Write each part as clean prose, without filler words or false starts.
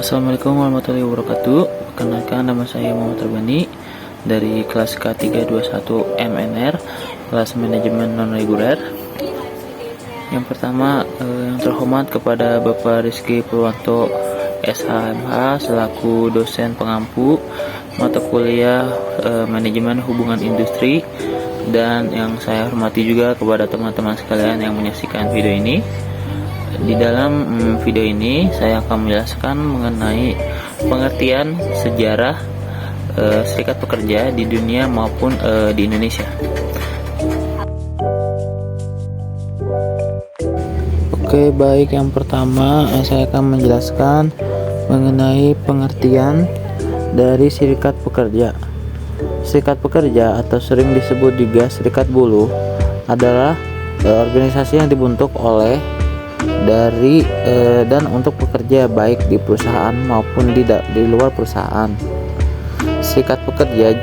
Assalamualaikum warahmatullahi wabarakatuh. Perkenalkan, nama saya Muhammad Rabani dari kelas K321 MNR, kelas manajemen non reguler. Yang pertama, yang terhormat kepada Bapak Rizky Purwanto SHMH selaku dosen pengampu mata kuliah manajemen hubungan industri, dan yang saya hormati juga kepada teman-teman sekalian yang menyaksikan video ini. Di dalam video ini saya akan menjelaskan mengenai pengertian sejarah serikat pekerja di dunia maupun di Indonesia. Oke, baik, yang pertama saya akan menjelaskan mengenai pengertian dari serikat pekerja. Serikat pekerja atau sering disebut juga serikat buruh adalah organisasi yang dibentuk oleh dari dan untuk pekerja baik di perusahaan maupun di luar perusahaan. Serikat pekerja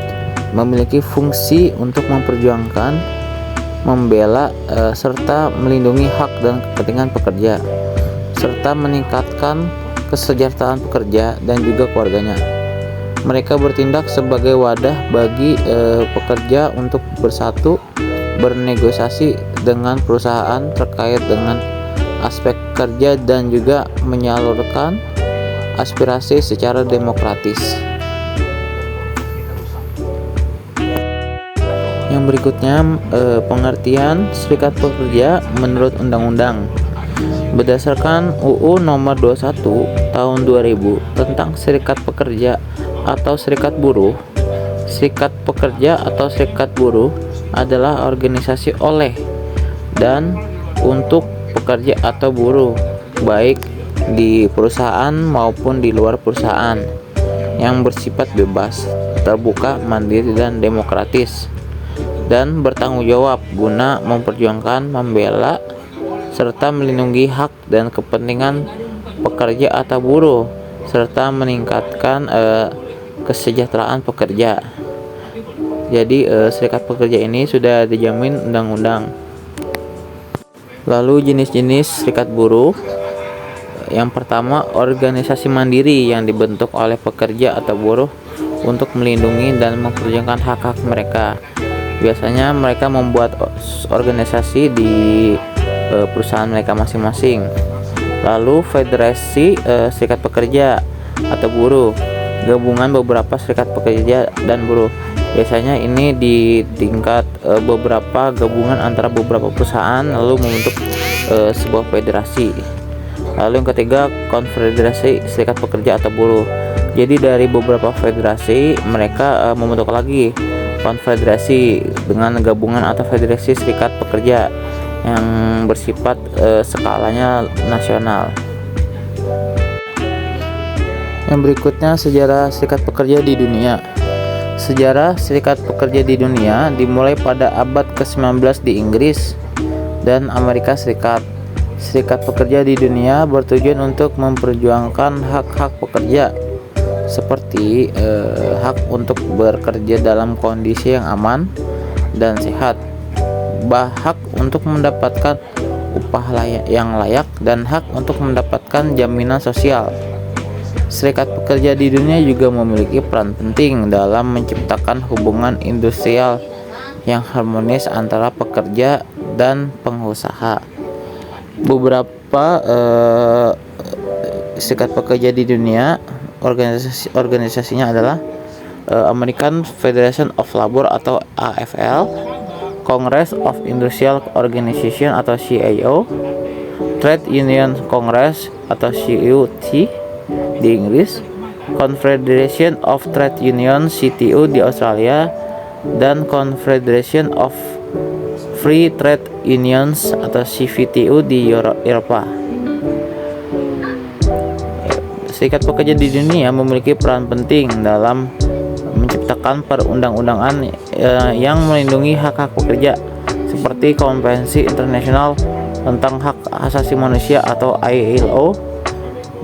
memiliki fungsi untuk memperjuangkan, membela serta melindungi hak dan kepentingan pekerja, serta meningkatkan kesejahteraan pekerja dan juga keluarganya. Mereka bertindak sebagai wadah bagi pekerja untuk bersatu, bernegosiasi dengan perusahaan terkait dengan aspek kerja dan juga menyalurkan aspirasi secara demokratis. Yang berikutnya, pengertian serikat pekerja menurut undang-undang. Berdasarkan UU nomor 21 tahun 2000 tentang serikat pekerja atau serikat buruh, serikat pekerja atau serikat buruh adalah organisasi oleh dan untuk pekerja atau buruh baik di perusahaan maupun di luar perusahaan yang bersifat bebas, terbuka, mandiri, dan demokratis, dan bertanggung jawab guna memperjuangkan, membela, serta melindungi hak dan kepentingan pekerja atau buruh, serta meningkatkan kesejahteraan pekerja. Jadi serikat pekerja ini sudah dijamin undang-undang. Lalu jenis-jenis serikat buruh. Yang pertama, organisasi mandiri yang dibentuk oleh pekerja atau buruh untuk melindungi dan memperjuangkan hak-hak mereka. Biasanya mereka membuat organisasi di perusahaan mereka masing-masing. Lalu federasi serikat pekerja atau buruh, gabungan beberapa serikat pekerja dan buruh. Biasanya ini di tingkat beberapa gabungan antara beberapa perusahaan lalu membentuk sebuah federasi. Lalu yang ketiga, konfederasi serikat pekerja atau buruh. Jadi dari beberapa federasi mereka membentuk lagi konfederasi dengan gabungan atau federasi serikat pekerja yang bersifat skalanya nasional. Yang berikutnya, sejarah serikat pekerja di dunia. Sejarah serikat pekerja di dunia dimulai pada abad ke-19 di Inggris dan Amerika Serikat. Serikat pekerja di dunia bertujuan untuk memperjuangkan hak-hak pekerja seperti hak untuk bekerja dalam kondisi yang aman dan sehat, hak untuk mendapatkan upah yang layak, dan hak untuk mendapatkan jaminan sosial. Serikat pekerja di dunia juga memiliki peran penting dalam menciptakan hubungan industrial yang harmonis antara pekerja dan pengusaha. Beberapa serikat pekerja di dunia, organisasinya adalah American Federation of Labor atau AFL, Congress of Industrial Organization atau CIO, Trade Union Congress atau CUT di Inggris, Confederation of Trade Union CTU di Australia, dan Confederation of Free Trade Unions atau CVTU di Eropa. Serikat pekerja di dunia memiliki peran penting dalam menciptakan perundang-undangan yang melindungi hak-hak pekerja seperti Konvensi Internasional tentang Hak Asasi Manusia atau ILO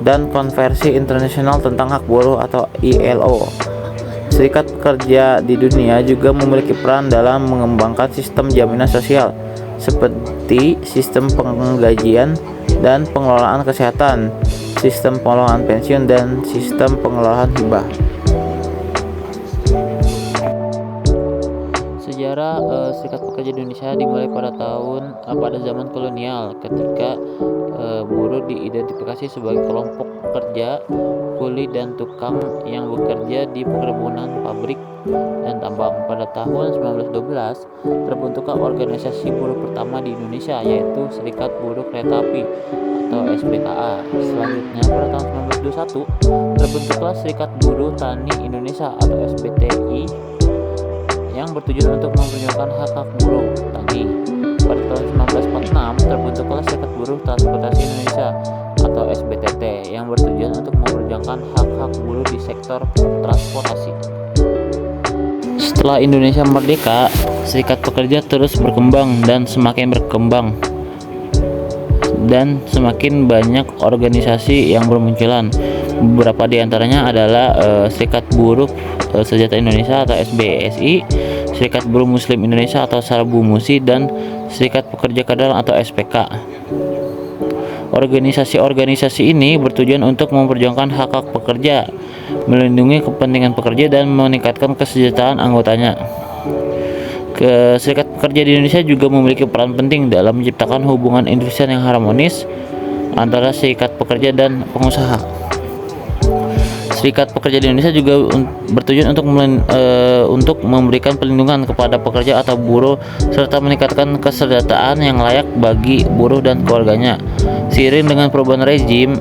dan Konvensi Internasional tentang Hak Buruh atau ILO. Serikat pekerja di dunia juga memiliki peran dalam mengembangkan sistem jaminan sosial seperti sistem penggajian dan pengelolaan kesehatan, sistem pengelolaan pensiun, dan sistem pengelolaan hibah. Sejarah Serikat Pekerja Indonesia dimulai pada zaman kolonial ketika buruh diidentifikasi sebagai kelompok pekerja, kuli dan tukang yang bekerja di perkebunan, pabrik, dan tambang. Pada tahun 1912 terbentuklah organisasi buruh pertama di Indonesia, yaitu Serikat Buruh Kereta Api atau SBKA. Selanjutnya pada tahun 1921 terbentuklah Serikat Buruh Tani Indonesia atau SBTI yang bertujuan untuk memperjuangkan hak-hak buruh tani. Pada tahun 1946 terbentuklah Serikat Buruh Transportasi Indonesia atau SBTT yang bertujuan untuk memperjuangkan hak-hak buruh di sektor transportasi. Setelah Indonesia merdeka, Serikat Pekerja terus berkembang dan semakin banyak organisasi yang bermunculan. Beberapa di antaranya adalah Serikat Buruh Sejahtera Indonesia atau SBSI, Serikat Buruh Muslim Indonesia atau Sarabumusi, dan Serikat Pekerja Kedalam atau SPK. Organisasi-organisasi ini bertujuan untuk memperjuangkan hak-hak pekerja, melindungi kepentingan pekerja, dan meningkatkan kesejahteraan anggotanya. Serikat Pekerja di Indonesia juga memiliki peran penting dalam menciptakan hubungan industrial yang harmonis antara serikat pekerja dan pengusaha. Serikat Pekerja di Indonesia juga bertujuan untuk memberikan perlindungan kepada pekerja atau buruh serta meningkatkan kesejahteraan yang layak bagi buruh dan keluarganya. Seiring dengan perubahan rezim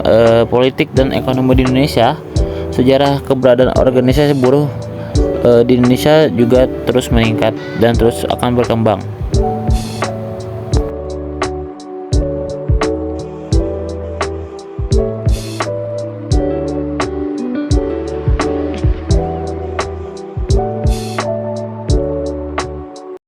politik dan ekonomi di Indonesia, sejarah keberadaan organisasi buruh di Indonesia juga terus meningkat dan terus akan berkembang.